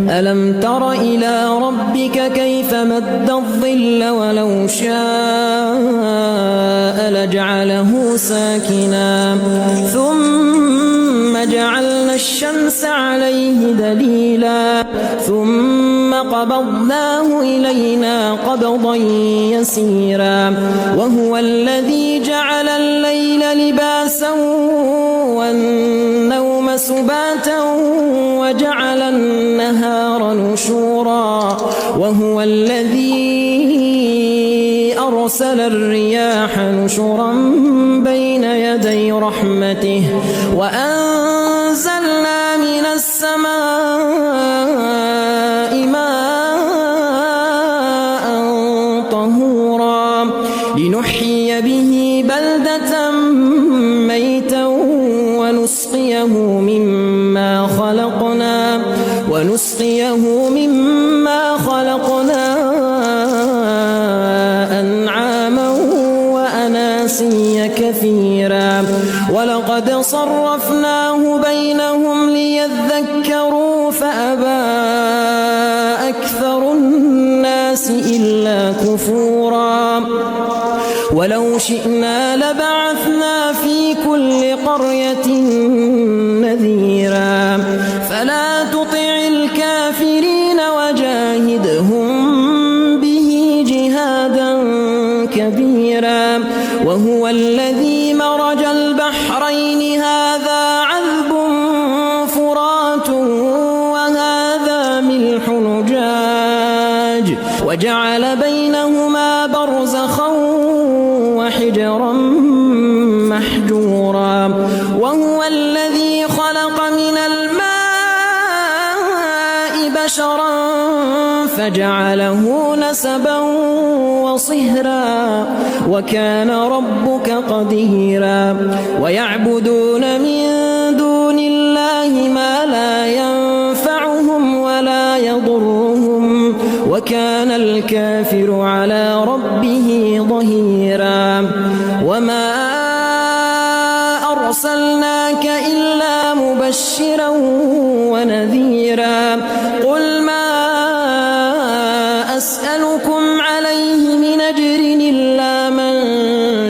ألم تر إلى ربك كيف مد الظل ولو شاء لجعله ساكنا ثم جعلنا الشمس عليه دليلا ثم قبضناه إلينا قبضا يسيرا وهو الذي جعل الليل لباسا والنوم سباتا وجعل النهار نشورا وهو الذي أرسل الرياح نشرا بين يدي رحمته وأنزلنا من السماء ماء طهورا لنحيي به بلدة ميتا ونسقيه مما خلقنا أنعاما وأناسيا كثيرا ولقد صرفناه بينهم ليذكروا فأبى أكثر الناس إلا كفورا ولو شئنا لبعثنا في كل قرية نذيرا فلا تطع الكافرين وجاهدهم به جهادا كبيرا وهو الذي مرج البحرين هذا عذب فرات وهذا ملح نجاج وجعل بينهما برزخا وحجرا محجورا وهو الذي خلق من الماء بشرا فجعله نسبا وصهرا وكان ربك قديرا ويعبدون من دون الله ما لا ينفعهم ولا يضرهم وكان الكافر على ربه ظهيرا وما أرسلناك إلا مبشرا ونذيرا قل ما أسألكم عليه من أجر إلا من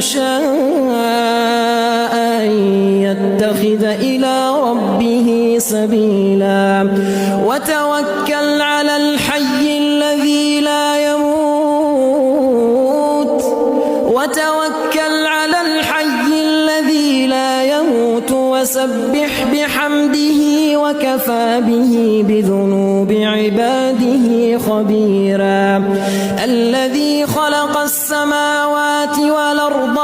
شاء أن يتخذ إلى ربه سبيلا وتوكل على الحي الذي لا يموت وسبح بحمده وكفى به بذنوب عباده خبيرا الذي خلق السماوات والأرض